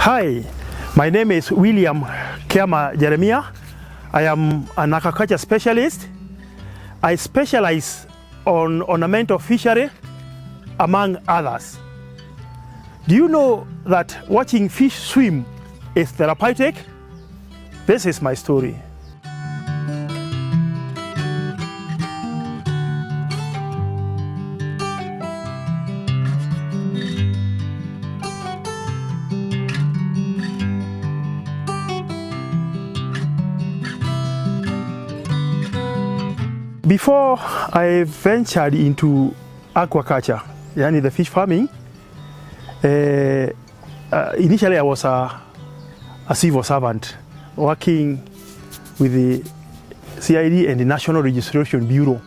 Hi, my name is William Kiama Jeremiah. I am an aquaculture specialist. I specialize on ornamental fishery, among others. Do you know that watching fish swim is therapeutic? This is my story. Before I ventured into aquaculture, yani the fish farming, initially I was a civil servant working with the CID and the National Registration Bureau,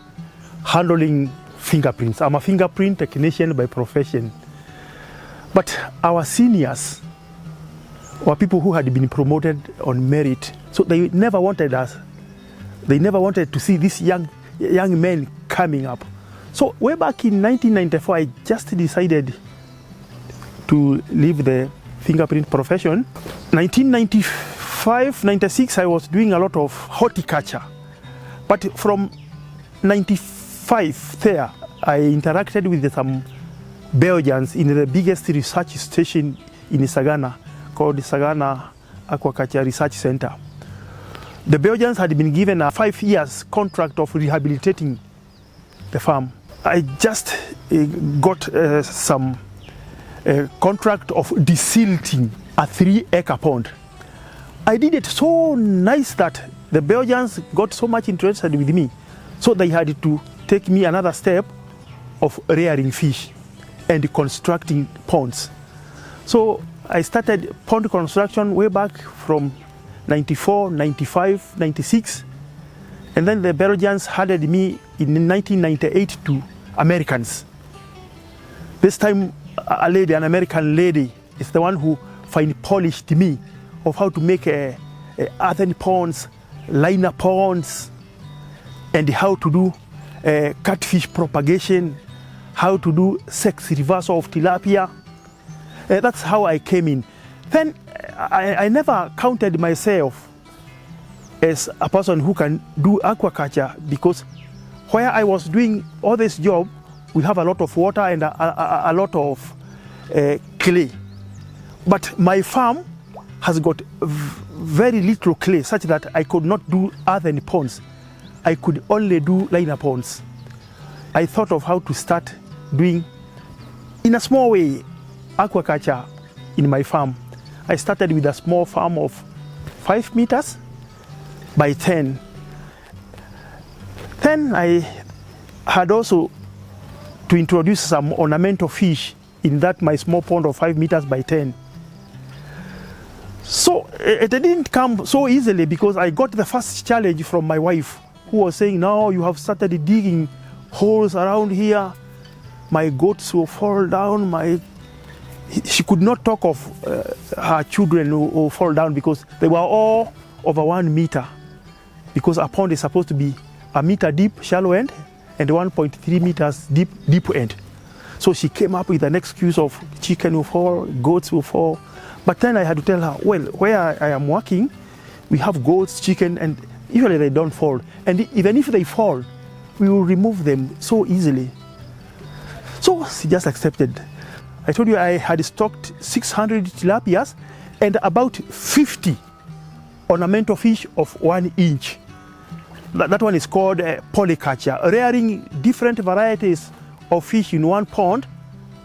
handling fingerprints. I'm a fingerprint technician by profession. But our seniors were people who had been promoted on merit, so they never wanted us. They never wanted to see these young men coming up. So way back in 1994, I just decided to leave the fingerprint profession. 1995, 96, I was doing a lot of horticulture. But from 95 there, I interacted with some Belgians in the biggest research station in Sagana, called Sagana Aquaculture Research Center. The Belgians had been given a 5 years contract of rehabilitating the farm. I just got some contract of desilting a 3-acre pond. I did it so nice that the Belgians got so much interested with me, so they had to take me another step of rearing fish and constructing ponds. So I started pond construction way back from 94, 95, 96, and then the Belgians handed me in 1998 to Americans. This time a lady, an American lady, is the one who polished me of how to make earthen ponds, liner ponds, and how to do catfish propagation, how to do sex reversal of tilapia. That's how I came in. Then I never counted myself as a person who can do aquaculture, because where I was doing all this job, we have a lot of water and a lot of clay. But my farm has got very little clay, such that I could not do earthen ponds. I could only do liner ponds. I thought of how to start doing, in a small way, aquaculture in my farm. I started with a small farm of 5 meters by 10. Then I had also to introduce some ornamental fish in that my small pond of 5 meters by 10. So it didn't come so easily, because I got the first challenge from my wife, who was saying, "Now you have started digging holes around here. My goats will fall down." She could not talk of her children who fall down, because they were all over 1 meter, because a pond is supposed to be 1 meter deep, shallow end, and 1.3 meters deep, deep end. So she came up with an excuse of chicken will fall, goats will fall. But then I had to tell her, well, where I am working, we have goats, chicken, and usually they don't fall. And even if they fall, we will remove them so easily. So she just accepted. I told you I had stocked 600 tilapias and about 50 ornamental fish of 1 inch. That one is called polyculture. Rearing different varieties of fish in one pond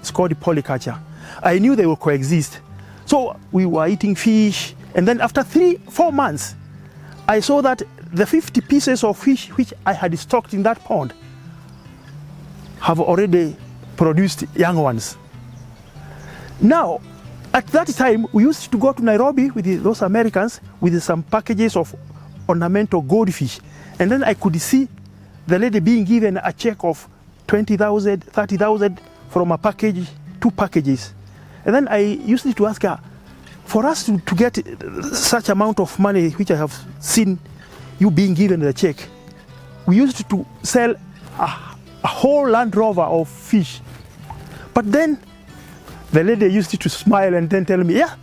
is called polyculture. I knew they will coexist. So we were eating fish, and then after 3-4 months, I saw that the 50 pieces of fish which I had stocked in that pond have already produced young ones. Now, at that time, we used to go to Nairobi with those Americans with some packages of ornamental goldfish. And then I could see the lady being given a check of 20,000, 30,000 from a package, 2 packages. And then I used to ask her, for us to get such amount of money, which I have seen you being given the check, we used to sell a whole Land Rover of fish. But then the lady used to smile and then tell me, yeah,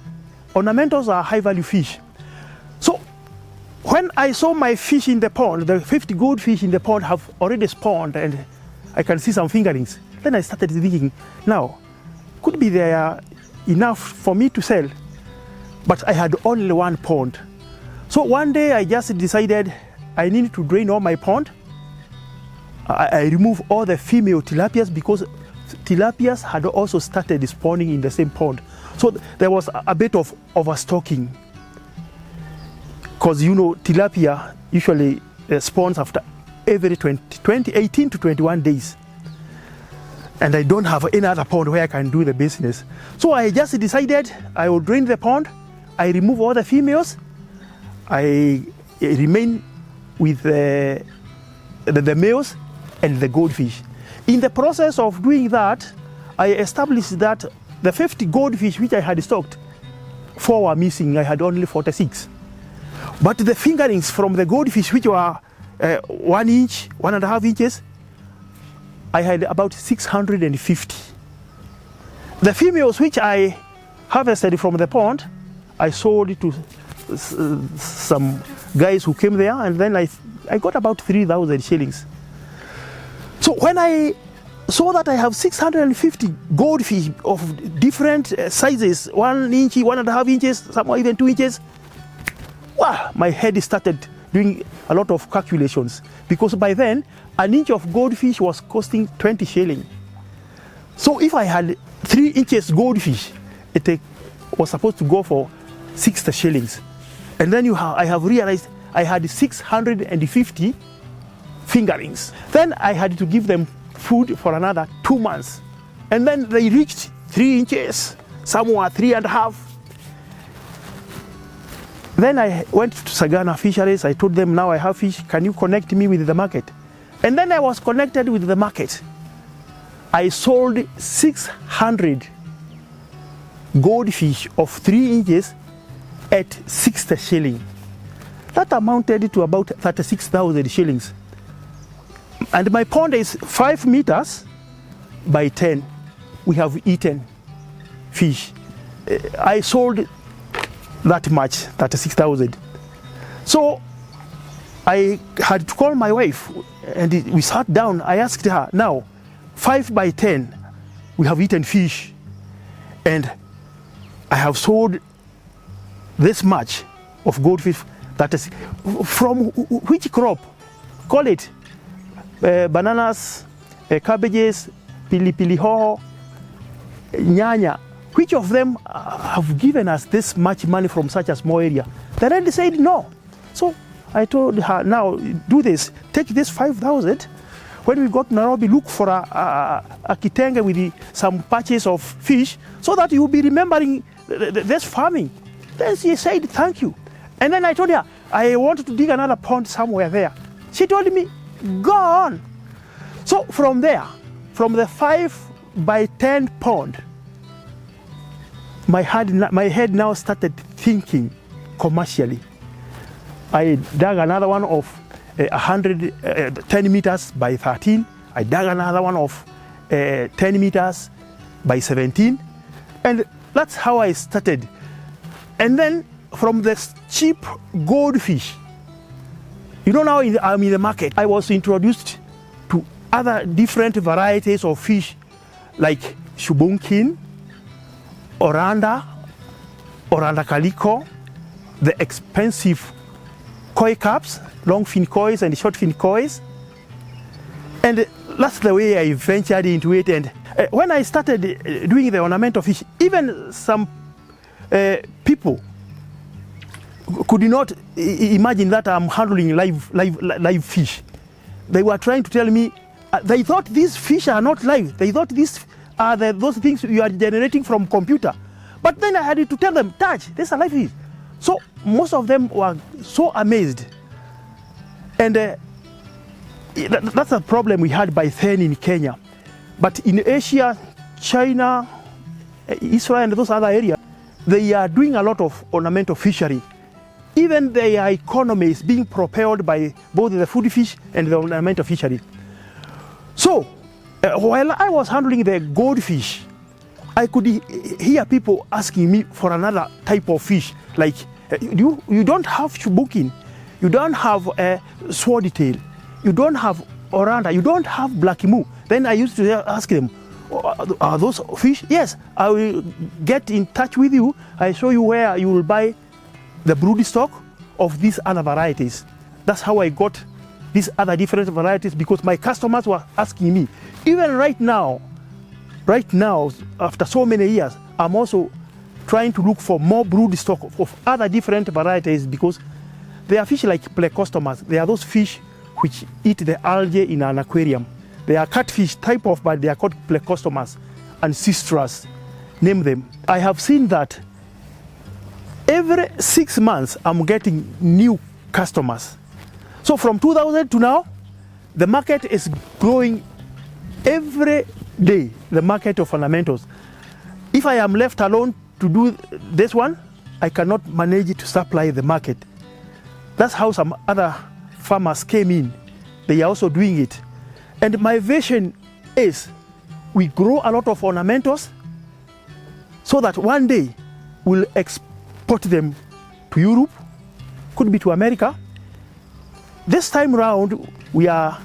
ornamentals are high value fish. So when I saw my fish in the pond, the 50 goldfish in the pond have already spawned and I can see some fingerlings. Then I started thinking, now, could be there enough for me to sell, but I had only one pond. So one day I just decided I needed to drain all my pond. I removed all the female tilapias because tilapias had also started spawning in the same pond. So there was a bit of overstocking. Because tilapia usually spawns after every 18 to 21 days. And I don't have any other pond where I can do the business. So I just decided I will drain the pond, I remove all the females, I remain with the males and the goldfish. In the process of doing that, I established that the 50 goldfish which I had stocked, 4 were missing. I had only 46. But the fingerlings from the goldfish which were 1 inch, 1.5 inches, I had about 650. The females which I harvested from the pond, I sold it to some guys who came there, and then I got about 3,000 shillings. So when I saw that I have 650 goldfish of different sizes, 1 inch, 1.5 inches, some even 2 inches, wow, my head started doing a lot of calculations, because by then 1 inch of goldfish was costing 20 shillings. So if I had 3 inches goldfish, it was supposed to go for 60 shillings. And then I have realized I had 650 fingerlings. Then I had to give them food for another 2 months. And then they reached 3 inches, some were 3.5. Then I went to Sagana Fisheries. I told them, now I have fish, can you connect me with the market? And then I was connected with the market. I sold 600 goldfish of 3 inches at 60 shillings. That amounted to about 36,000 shillings. And my pond is 5 meters by 10. We have eaten fish. I sold that much, 36,000. So I had to call my wife and we sat down. I asked her, now 5 by 10, we have eaten fish and I have sold this much of goldfish. That is from which crop? Call it bananas, cabbages, pili hoho, nyanya. Which of them have given us this much money from such a small area? The lady said no. So I told her, now do this, take this 5,000. When we got to Nairobi, look for a kitenge with some patches of fish so that you will be remembering this farming. Then she said, thank you. And then I told her, I wanted to dig another pond somewhere there. She told me, go on. So from there, from the 5 by 10 pond, my head now started thinking commercially. I dug another one of 10 meters by 13. I dug another one of 10 meters by 17. And that's how I started. And then from the cheap goldfish, now I'm in the market. I was introduced to other different varieties of fish like shubunkin, oranda calico, the expensive koi carps, long fin kois and short fin kois. And that's the way I ventured into it. And when I started doing the ornamental fish, even some people could not imagine that I'm handling live fish. They were trying to tell me, they thought these fish are not live. They thought these are those things you are generating from computer. But then I had to tell them, touch, these are live fish. So most of them were so amazed. And that's a problem we had by then in Kenya. But in Asia, China, Israel and those other areas, they are doing a lot of ornamental fishery. Even their economy is being propelled by both the food fish and the ornamental fishery. So while I was handling the goldfish, I could hear people asking me for another type of fish, like you don't have shubukin, you don't have swordtail, you don't have oranda, you don't have black emu. Then I used to ask them, are those fish? Yes, I will get in touch with you. I show you where you will buy the brood stock of these other varieties. That's how I got these other different varieties, because my customers were asking me. Even right now, after so many years, I'm also trying to look for more brood stock of other different varieties, because there are fish like plecostomas. They are those fish which eat the algae in an aquarium. They are catfish type of, but they are called plecostomas and sistras, name them. I have seen that every 6 months I'm getting new customers. So from 2000 to now, the market is growing every day, the market of ornamentals. If I am left alone to do this one, I cannot manage to supply the market. That's how some other farmers came in. They are also doing it. And my vision is we grow a lot of ornamentals so that one day we'll export them to Europe, could be to America. This time around, we are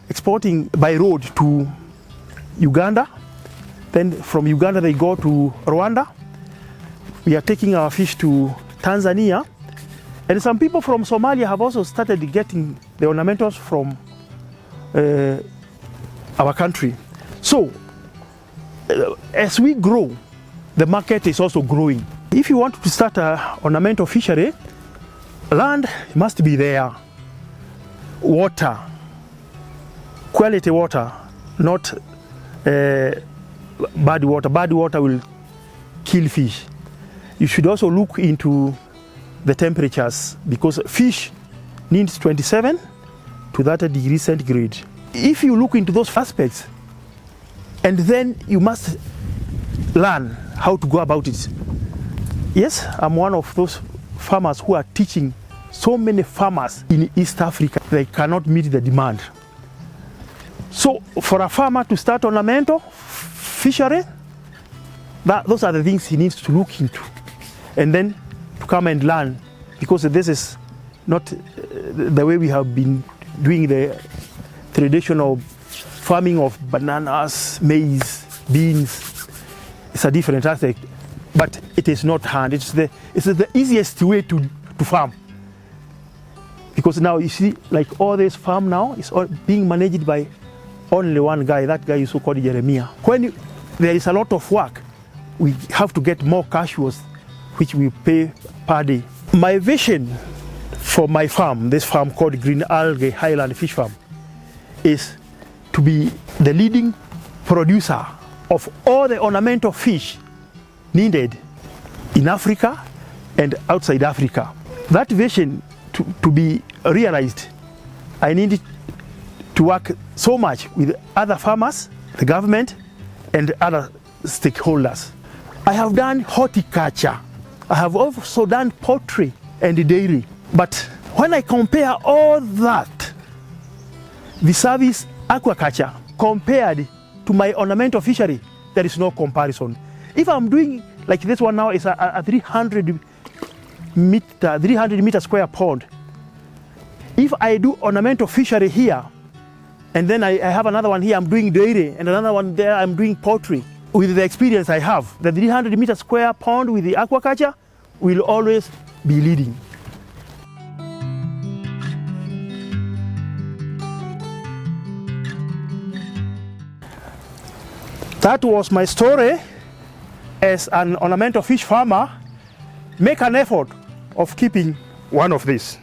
exporting by road to Uganda. Then from Uganda, they go to Rwanda. We are taking our fish to Tanzania. And some people from Somalia have also started getting the ornamentals from our country. So, as we grow, the market is also growing. If you want to start an ornamental fishery, land must be there. Water, quality water, not bad water. Bad water will kill fish. You should also look into the temperatures, because fish needs 27 to 30 degrees centigrade. If you look into those aspects, and then you must learn how to go about it. Yes, I'm one of those farmers who are teaching so many farmers in East Africa. They cannot meet the demand. So for a farmer to start ornamental fishery, those are the things he needs to look into, and then to come and learn, because this is not the way we have been doing the traditional farming of bananas, maize, beans. It's a different aspect, but it is not hand. It's the easiest way to farm. Because now you see, like all this farm now is all being managed by only one guy. That guy is so-called Jeremiah. When there is a lot of work, we have to get more cashews, which we pay per day. My vision for my farm, this farm called Green Algae Highland Fish Farm, is to be the leading producer of all the ornamental fish needed in Africa and outside Africa. That vision to be realized, I need to work so much with other farmers, the government, and other stakeholders. I have done horticulture. I have also done poultry and dairy. But when I compare all that, the service aquaculture compared to my ornamental fishery, there is no comparison. If I'm doing like this one now, is a 300 meter square pond. If I do ornamental fishery here, and then I have another one here, I'm doing dairy, and another one there, I'm doing poultry. With the experience I have, the 300 meter square pond with the aquaculture will always be leading. That was my story as an ornamental fish farmer. Make an effort of keeping one of these.